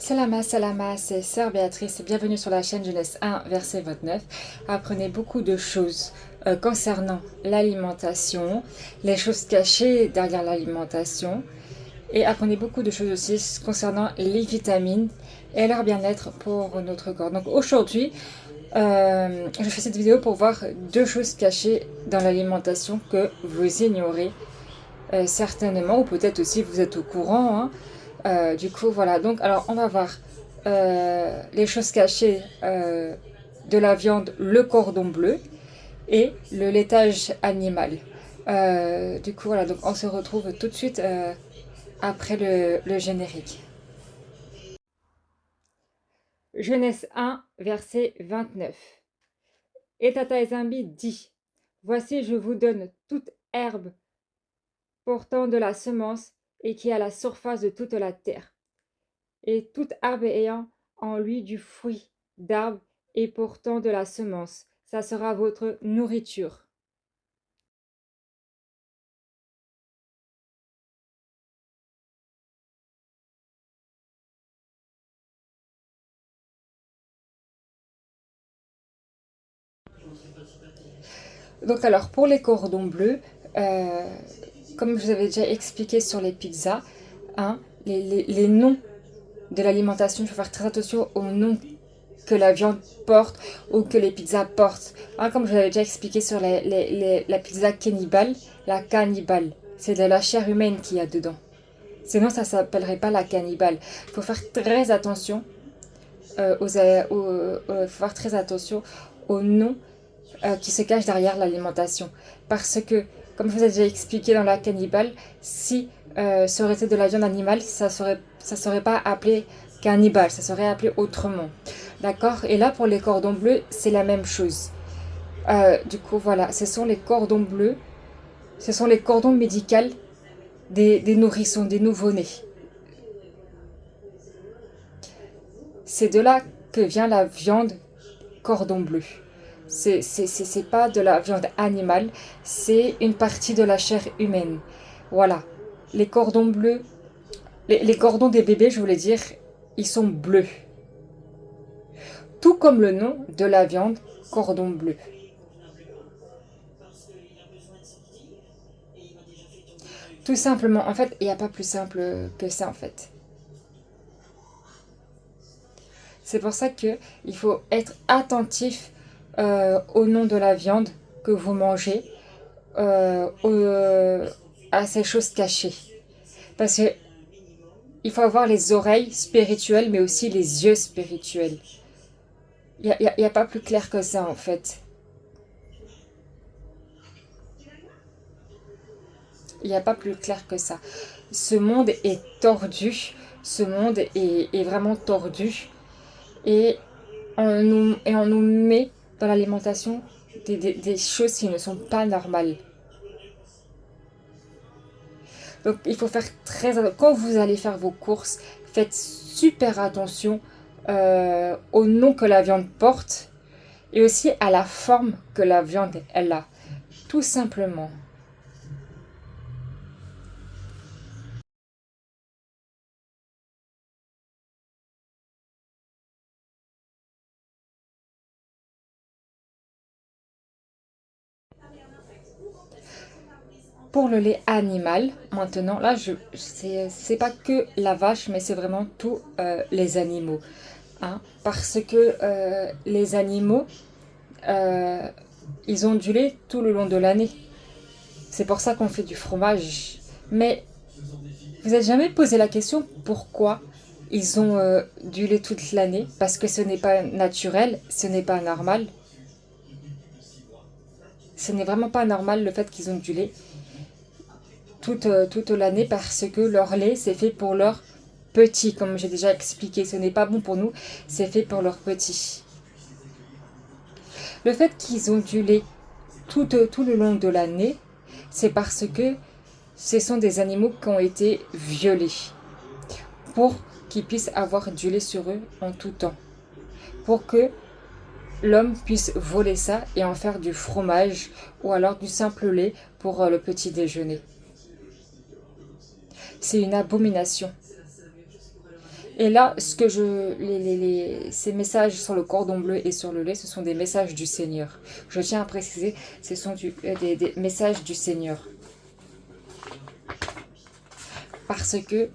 Salama, salama, c'est Sœur Béatrice, bienvenue sur la chaîne Genèse 1, verset 29. Apprenez beaucoup de choses concernant l'alimentation, les choses cachées derrière l'alimentation, et apprenez beaucoup de choses aussi concernant les vitamines et leur bien-être pour notre corps. Donc aujourd'hui, je fais cette vidéo pour voir deux choses cachées dans l'alimentation que vous ignorez certainement, ou peut-être aussi vous êtes au courant, hein. Du coup, voilà. Donc, alors, on va voir les choses cachées de la viande, le cordon bleu et le laitage animal. Du coup, voilà. Donc, on se retrouve tout de suite après le générique. Genèse 1, verset 29. Et Tata Ezambi dit: Voici, je vous donne toute herbe portant de la semence et qui est à la surface de toute la terre, et toute arbre ayant en lui du fruit d'arbre et portant de la semence. Ça sera votre nourriture. Donc alors, pour les cordons bleus, euh, comme je vous avais déjà expliqué sur les pizzas, hein, les noms de l'alimentation, il faut faire très attention aux noms que la viande porte ou que les pizzas portent. Hein, comme je vous avais déjà expliqué sur la pizza cannibale, la cannibale, c'est de la chair humaine qu'il y a dedans. Sinon, ça ne s'appellerait pas la cannibale. Il faut faire très attention faut faire très attention aux noms qui se cachent derrière l'alimentation. Parce que, comme je vous ai déjà expliqué dans la cannibale, si ça aurait été de la viande animale, ça serait pas appelé cannibale, ça serait appelé autrement. D'accord. Et là, pour les cordons bleus, c'est la même chose. Du coup, voilà, ce sont les cordons bleus, ce sont les cordons médicaux des nourrissons, des nouveau-nés. C'est de là que vient la viande cordon bleu. C'est pas de la viande animale, c'est une partie de la chair humaine. Voilà. Les cordons bleus, les cordons des bébés, je voulais dire, ils sont bleus. Tout comme le nom de la viande cordon bleu. Tout simplement, en fait, il n'y a pas plus simple que ça, en fait. C'est pour ça qu'il faut être attentif au nom de la viande que vous mangez, à ces choses cachées. Parce que il faut avoir les oreilles spirituelles, mais aussi les yeux spirituels. Il y a pas plus clair que ça, en fait. Il n'y a pas plus clair que ça. Ce monde est tordu. Ce monde est vraiment tordu. Et on nous met dans l'alimentation des choses qui ne sont pas normales. Donc il faut faire très attention. Quand vous allez faire vos courses, faites super attention au nom que la viande porte et aussi à la forme que la viande elle a. Tout simplement. Pour le lait animal, maintenant, là, c'est pas que la vache, mais c'est vraiment tous les animaux. Hein, parce que les animaux, euh, ils ont du lait tout le long de l'année. C'est pour ça qu'on fait du fromage. Mais vous n'avez jamais posé la question pourquoi ils ont du lait toute l'année? Parce que ce n'est pas naturel, ce n'est pas normal. Ce n'est vraiment pas normal le fait qu'ils ont du lait toute l'année parce que leur lait, c'est fait pour leurs petits, comme j'ai déjà expliqué. Ce n'est pas bon pour nous, c'est fait pour leurs petits. Le fait qu'ils ont du lait tout le long de l'année, c'est parce que ce sont des animaux qui ont été violés pour qu'ils puissent avoir du lait sur eux en tout temps. Pour que l'homme puisse voler ça et en faire du fromage ou alors du simple lait pour le petit déjeuner. C'est une abomination. Et là, ces messages sur le cordon bleu et sur le lait, ce sont des messages du Seigneur. Je tiens à préciser, ce sont des messages du Seigneur. Parce que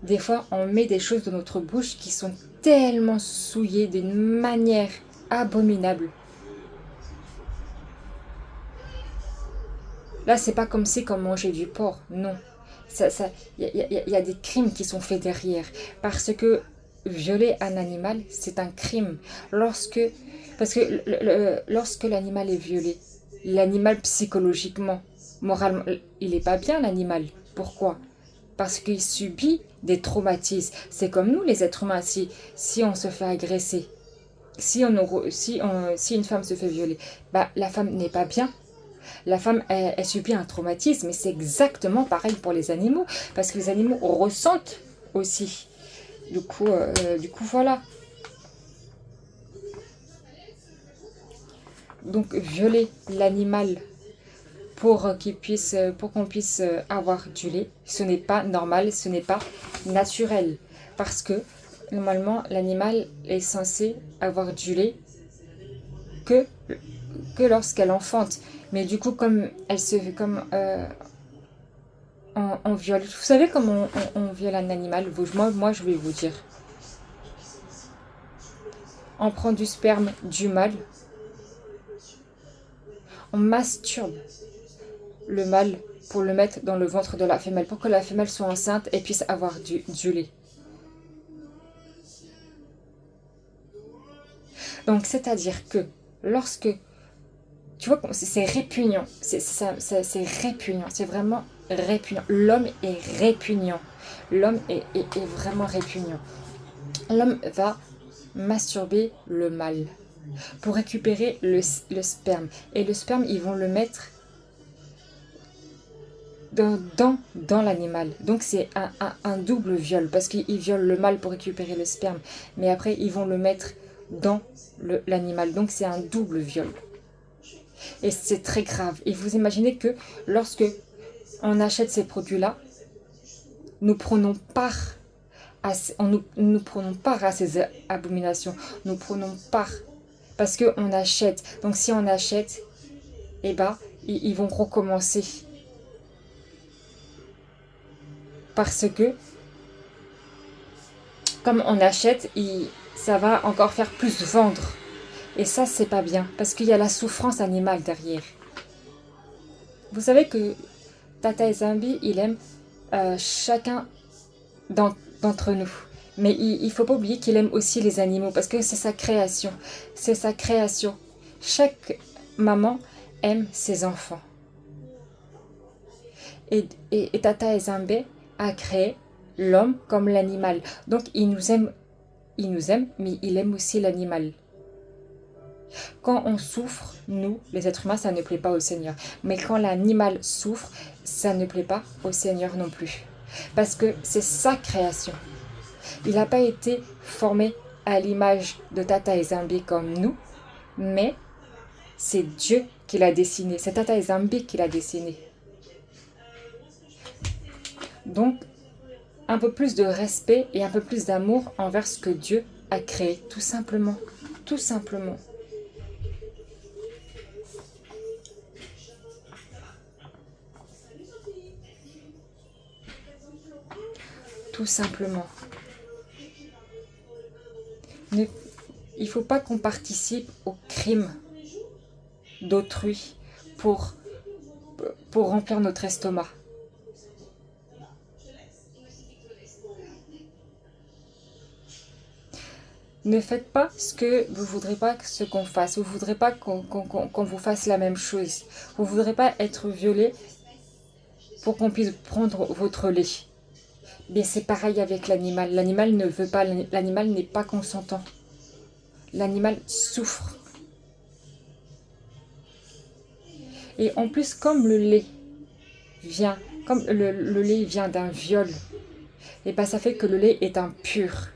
des fois, on met des choses dans notre bouche qui sont tellement souillées d'une manière abominable. Là, c'est pas comme si comme manger du porc, non. Y a des crimes qui sont faits derrière. Parce que violer un animal, c'est un crime. Parce que lorsque l'animal est violé, l'animal psychologiquement, moralement, il n'est pas bien l'animal. Pourquoi? Parce qu'il subit des traumatismes. C'est comme nous les êtres humains, si on se fait agresser, si une femme se fait violer, bah, la femme n'est pas bien. La femme, elle subit un traumatisme, et c'est exactement pareil pour les animaux, parce que les animaux ressentent aussi. Du coup, voilà. Donc, violer l'animal pour qu'on puisse avoir du lait, ce n'est pas normal, ce n'est pas naturel. Parce que, normalement, l'animal est censé avoir du lait que lorsqu'elle enfante. Mais du coup, comme on viole. Vous savez comment on viole un animal? Moi, je vais vous dire. On prend du sperme du mâle, on masturbe le mâle pour le mettre dans le ventre de la femelle, pour que la femelle soit enceinte et puisse avoir du lait. Donc, c'est-à-dire que lorsque... Tu vois, c'est répugnant. C'est répugnant. C'est vraiment répugnant. L'homme est répugnant. L'homme est vraiment répugnant. L'homme va masturber le mâle pour récupérer le sperme. Et le sperme, ils vont le mettre dans l'animal. Donc c'est un double viol, parce qu'ils violent le mâle pour récupérer le sperme, mais après ils vont le mettre dans l'animal. Donc c'est un double viol. Et c'est très grave. Et vous imaginez que lorsque on achète ces produits-là, nous prenons part nous prenons part à ces abominations. Nous prenons part parce qu'on achète. Donc si on achète, eh ben, ils vont recommencer. Parce que, comme on achète, ça va encore faire plus vendre. Et ça, c'est pas bien, parce qu'il y a la souffrance animale derrière. Vous savez que Tata Ezambi, il aime chacun d'entre nous. Mais il ne faut pas oublier qu'il aime aussi les animaux, parce que c'est sa création. C'est sa création. Chaque maman aime ses enfants. Et Tata Ezambi a créé l'homme comme l'animal. Donc il nous aime, mais il aime aussi l'animal. Quand on souffre, nous, les êtres humains, ça ne plaît pas au Seigneur. Mais quand l'animal souffre, ça ne plaît pas au Seigneur non plus. Parce que c'est sa création. Il n'a pas été formé à l'image de Tata Ezambi comme nous, mais c'est Dieu qui l'a dessiné. C'est Tata Ezambi qui l'a dessiné. Donc, un peu plus de respect et un peu plus d'amour envers ce que Dieu a créé, tout simplement. Tout simplement. Tout simplement. Il ne faut pas qu'on participe au crime d'autrui pour remplir notre estomac. Ne faites pas ce que vous ne voudrez pas qu'on fasse. Vous ne voudrez pas qu'on vous fasse la même chose. Vous ne voudrez pas être violé pour qu'on puisse prendre votre lait. Mais c'est pareil avec l'animal. L'animal ne veut pas, l'animal n'est pas consentant. L'animal souffre. Et en plus, comme le lait vient d'un viol, et ben ça fait que le lait est impur.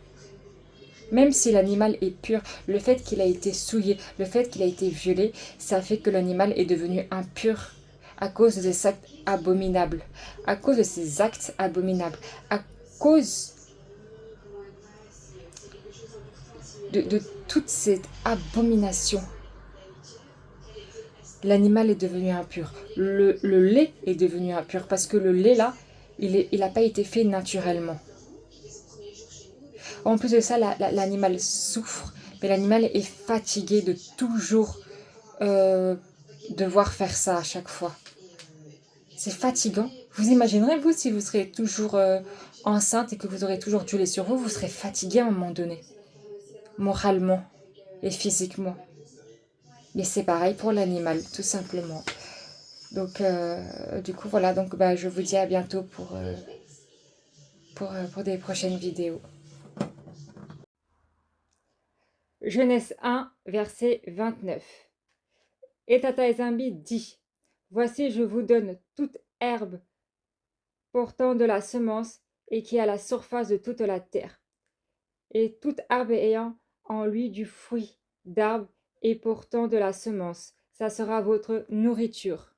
Même si l'animal est pur, le fait qu'il a été souillé, le fait qu'il a été violé, ça fait que l'animal est devenu impur à cause de ces actes abominables. À cause de ces actes abominables. À cause de toute cette abomination. L'animal est devenu impur. Le lait est devenu impur parce que le lait là, il n'a pas été fait naturellement. En plus de ça, l'animal souffre, mais l'animal est fatigué de toujours devoir faire ça à chaque fois. C'est fatigant. Vous imaginerez, vous, si vous serez toujours enceinte et que vous aurez toujours du lait sur vous, vous serez fatigué à un moment donné, moralement et physiquement. Mais c'est pareil pour l'animal, tout simplement. Donc, du coup, voilà. Donc, je vous dis à bientôt pour des prochaines vidéos. Genèse 1, verset 29. Et Tata Ezambi dit, voici, je vous donne toute herbe portant de la semence et qui est à la surface de toute la terre, et toute arbre ayant en lui du fruit d'arbre et portant de la semence, ça sera votre nourriture.